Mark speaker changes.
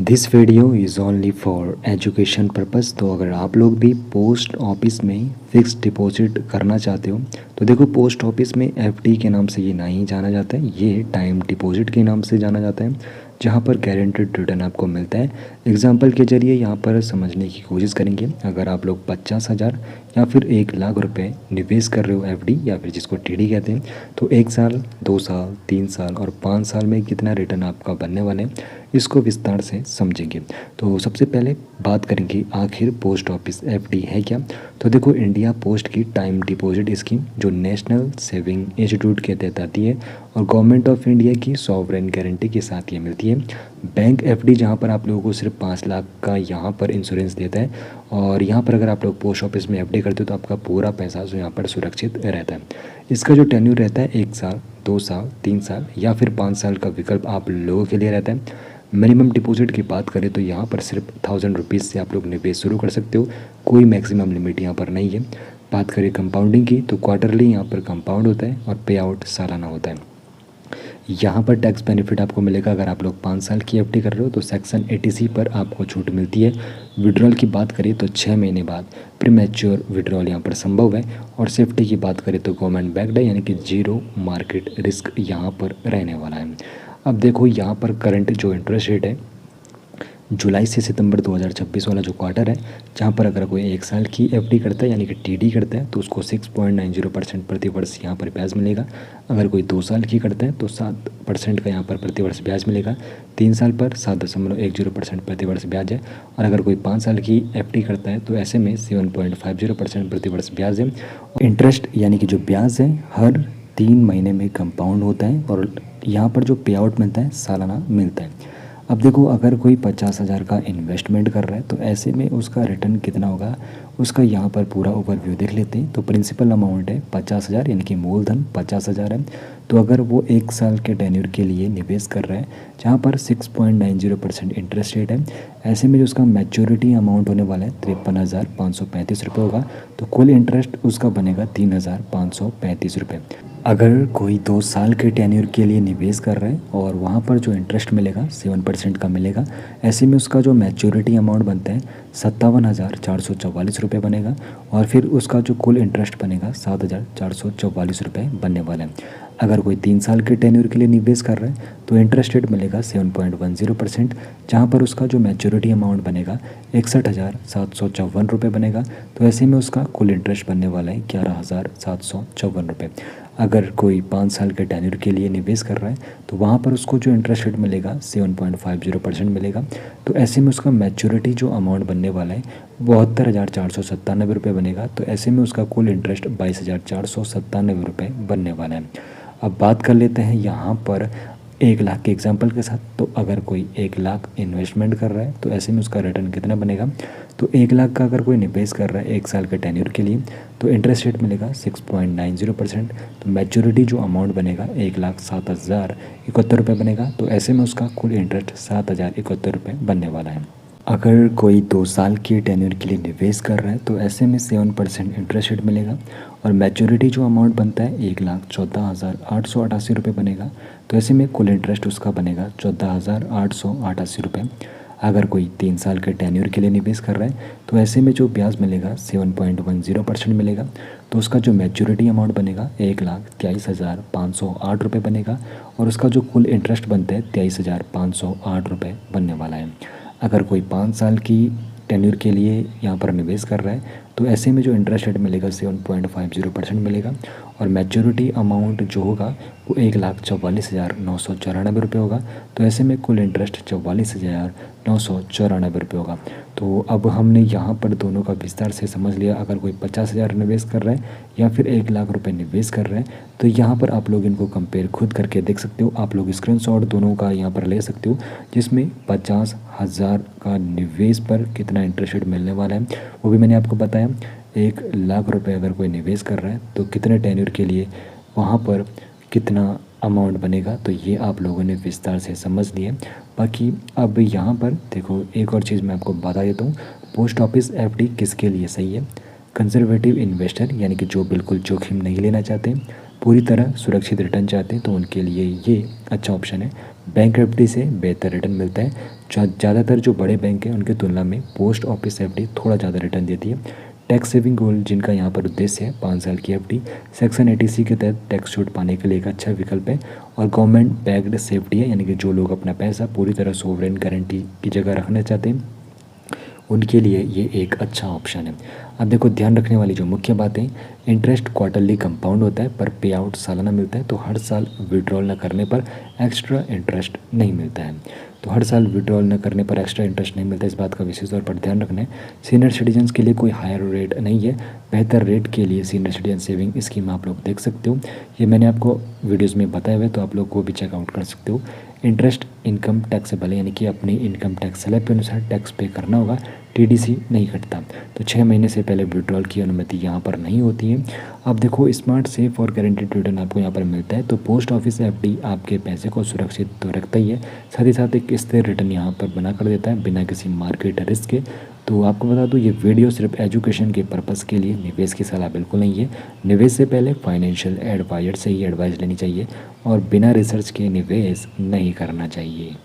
Speaker 1: This video is only for education purpose. तो अगर आप लोग भी पोस्ट ऑफिस में फ़िक्स डिपॉजिट करना चाहते हो तो देखो, पोस्ट ऑफिस में एफडी के नाम से ये नहीं जाना जाता है, ये टाइम डिपॉजिट के नाम से जाना जाता है, जहाँ पर गारंटेड रिटर्न आपको मिलता है। एग्जाम्पल के जरिए यहाँ पर समझने की कोशिश करेंगे। अगर आप लोग 50,000 या फिर 1 लाख रुपए निवेश कर रहे हो एफडी या फिर जिसको टीडी कहते हैं, तो 1 साल, 2 साल, 3 साल और 5 साल में कितना रिटर्न आपका बनने वाला है, इसको विस्तार से समझेंगे। तो सबसे पहले बात करेंगे आखिर पोस्ट ऑफिस एफडी है क्या। तो देखो, इंडिया पोस्ट की टाइम डिपॉजिट स्कीम जो नेशनल सेविंग इंस्टीट्यूट के तहत आती है और गवर्नमेंट ऑफ इंडिया की सॉवरेन गारंटी के साथ ये मिलती है। बैंक एफडी जहाँ पर आप लोगों को सिर्फ 5 लाख का यहाँ पर इंश्योरेंस देता है, और यहाँ पर अगर आप लोग पोस्ट ऑफिस में एफडी करते हो तो आपका पूरा पैसा जो यहाँ पर सुरक्षित रहता है। इसका जो टेन्यूर रहता है 1 साल, 2 साल, 3 साल या फिर 5 साल का विकल्प आप लोगों के लिए रहता है। मिनिमम डिपॉजिट की बात करें तो यहाँ पर सिर्फ 1000 रुपीज़ से आप लोग निवेश शुरू कर सकते हो, कोई मैक्सिमम लिमिट यहाँ पर नहीं है। बात करें कंपाउंडिंग की तो क्वार्टरली यहाँ पर कंपाउंड होता है और पे आउट सालाना होता है। यहाँ पर टैक्स बेनिफिट आपको मिलेगा। अगर आप लोग 5 साल की एफडी कर रहे हो तो सेक्शन 80C पर आपको छूट मिलती है। विड्रॉल की बात करें तो 6 महीने बाद प्रीमैच्योर विड्रॉल यहाँ पर संभव है। और सेफ्टी की बात करें तो गवर्नमेंट बैक्ड है, यानी कि जीरो मार्केट रिस्क यहाँ पर रहने वाला है। अब देखो, यहाँ पर करंट जो इंटरेस्ट रेट है जुलाई से सितंबर 2026 वाला जो क्वार्टर है, जहाँ पर अगर कोई 1 साल की एफडी करता है यानी कि टीडी करता है तो उसको 6.90% प्रति वर्ष यहाँ पर ब्याज मिलेगा। अगर कोई 2 साल की करता है तो 7% का यहाँ पर प्रति वर्ष ब्याज मिलेगा। 3 साल पर 7.10% प्रति वर्ष ब्याज है। और अगर कोई 5 साल की एफडी करता है तो ऐसे में 7.50% प्रति वर्ष ब्याज है। इंटरेस्ट यानी कि जो ब्याज है हर 3 महीने में कंपाउंड होता है और यहाँ पर जो पे आउट मिलता है सालाना मिलता है। अब देखो, अगर कोई 50,000 का इन्वेस्टमेंट कर रहा है तो ऐसे में उसका रिटर्न कितना होगा, उसका यहाँ पर पूरा ओवरव्यू देख लेते हैं। तो प्रिंसिपल अमाउंट है 50,000, यानी कि मूलधन 50,000 है। तो अगर वो 1 साल के टेन्योर के लिए निवेश कर रहा है जहाँ पर 6.90% इंटरेस्ट रेट है, ऐसे में जो उसका मैच्योरिटी अमाउंट होने वाला है 53,535 रुपये होगा। तो कुल इंटरेस्ट उसका बनेगा 3,535 रुपये। अगर कोई 2 साल के टेन्योर के लिए निवेश कर रहा है और वहाँ पर जो इंटरेस्ट मिलेगा 7% का मिलेगा, ऐसे में उसका जो मैच्योरिटी अमाउंट बनता है 57,444 रुपये बनेगा। और फिर उसका जो कुल इंटरेस्ट बनेगा 7,444 रुपये बनने वाला है। अगर कोई 3 साल के टेन्योर के लिए निवेश कर रहा है तो इंटरेस्ट रेट मिलेगा 7.10%, जहाँ पर उसका जो मैच्योरिटी अमाउंट बनेगा 61,754 रुपये बनेगा। तो ऐसे में उसका कुल इंटरेस्ट बनने वाला है 11,754 रुपये। अगर कोई 5 साल के टेन्योर के लिए निवेश कर रहा है तो वहाँ पर उसको जो इंटरेस्ट रेट मिलेगा 7.50% मिलेगा। तो ऐसे में उसका मैच्योरिटी जो अमाउंट बनने वाला है 72,497 रुपये बनेगा। तो ऐसे में उसका कुल इंटरेस्ट 22,497 रुपये बनने वाला है। अब बात कर लेते हैं यहाँ पर 1 लाख के एग्जाम्पल के साथ। तो अगर कोई 1 लाख इन्वेस्टमेंट कर रहा है तो ऐसे में उसका रिटर्न कितना बनेगा। तो 1 लाख का अगर कोई निवेश कर रहा है 1 साल के टेन्योर के लिए तो इंटरेस्ट रेट मिलेगा 6.90%। तो मैच्योरिटी जो अमाउंट बनेगा 1,07,071 रुपये बनेगा। तो ऐसे में उसका कुल इंटरेस्ट 7,071 रुपये बनने वाला है। अगर कोई 2 साल की टेन्योर के लिए निवेश कर रहा है तो ऐसे में 7% इंटरेस्ट रेट मिलेगा और मैच्योरिटी जो अमाउंट बनता है 1,14,888 रुपये बनेगा। तो ऐसे में कुल इंटरेस्ट उसका बनेगा 14,888 रुपये। अगर कोई 3 साल के टेन्योर के लिए निवेश कर रहा है तो ऐसे में जो ब्याज मिलेगा 7.10% मिलेगा। तो उसका जो मैच्योरिटी अमाउंट बनेगा 1,23,508 रुपये बनेगा और उसका जो कुल इंटरेस्ट बनता है 23,508 रुपये बनने वाला है। अगर कोई 5 साल की टेन्योर के लिए यहाँ पर निवेश कर रहा है तो ऐसे में जो इंटरेस्ट रेट मिलेगा 7.50% मिलेगा और मैच्योरिटी अमाउंट जो होगा वो 1,44,994 रुपये होगा। तो ऐसे में कुल इंटरेस्ट 44,994 रुपये होगा। तो अब हमने यहाँ पर दोनों का विस्तार से समझ लिया। अगर कोई 50,000 निवेश कर रहा है या फिर 1 लाख रुपये निवेश कर रहे हैं तो यहाँ पर आप लोग इनको कंपेयर खुद करके देख सकते हो। आप लोग स्क्रीनशॉट दोनों का यहाँ पर ले सकते हो, जिसमें 50,000 का निवेश पर कितना इंटरेस्ट रेट मिलने वाला है वो भी मैंने आपको बताया। 1 लाख रुपये अगर कोई निवेश कर रहा है तो कितने टेन्योर के लिए वहाँ पर कितना अमाउंट बनेगा, तो ये आप लोगों ने विस्तार से समझ लिए। बाकी अब यहाँ पर देखो, एक और चीज़ मैं आपको बता देता हूँ, पोस्ट ऑफिस एफडी किसके लिए सही है। कंजर्वेटिव इन्वेस्टर यानी कि जो बिल्कुल जोखिम नहीं लेना चाहते, पूरी तरह सुरक्षित रिटर्न चाहते हैं तो उनके लिए ये अच्छा ऑप्शन है। बैंक एफडी से बेहतर रिटर्न मिलता है। ज़्यादातर जो बड़े बैंक हैं उनकी तुलना में पोस्ट ऑफिस एफडी थोड़ा ज़्यादा रिटर्न देती है। टैक्स सेविंग गोल जिनका यहाँ पर उद्देश्य है 5 साल की एफडी सेक्शन 80C के तहत टैक्स छूट पाने के लिए एक अच्छा विकल्प है। और गवर्नमेंट बैक्ड सेफ्टी है, यानी कि जो लोग अपना पैसा पूरी तरह सोवरेन गारंटी की जगह रखना चाहते हैं उनके लिए ये एक अच्छा ऑप्शन है। अब देखो ध्यान रखने वाली जो मुख्य बातें, इंटरेस्ट क्वार्टरली कंपाउंड होता है पर पे आउट सालाना मिलता है, तो हर साल विड्रॉल न करने पर एक्स्ट्रा इंटरेस्ट नहीं मिलता है। तो हर साल विड्रॉल न करने पर एक्स्ट्रा इंटरेस्ट नहीं मिलता, इस बात का विशेष तौर पर ध्यान रखना है। सीनियर सिटीजन्स के लिए कोई हायर रेट नहीं है। बेहतर रेट के लिए सीनियर सिटीजन सेविंग स्कीम आप लोग देख सकते हो, ये मैंने आपको वीडियोज़ में बताया हुआ है, तो आप लोग को भी चेकआउट कर सकते हो। इंटरेस्ट इनकम टैक्सेबल है, यानी कि अपनी इनकम टैक्स स्लैब के अनुसार टैक्स पे करना होगा, टीडीसी नहीं कटता। तो 6 महीने से पहले विड्रॉल की अनुमति यहाँ पर नहीं होती है। अब देखो स्मार्ट सेफ और गारंटीड रिटर्न आपको यहाँ पर मिलता है। तो पोस्ट ऑफिस एफडी आपके पैसे को सुरक्षित तो रखता ही है, साथ ही साथ एक स्थिर रिटर्न यहाँ पर बना कर देता है बिना किसी मार्केट रिस्क के। तो आपको बता दूँ ये वीडियो सिर्फ एजुकेशन के पर्पज़ के लिए, निवेश की सलाह बिल्कुल नहीं है। निवेश से पहले फाइनेंशियल एडवाइजर से ही एडवाइस लेनी चाहिए और बिना रिसर्च के निवेश नहीं करना चाहिए।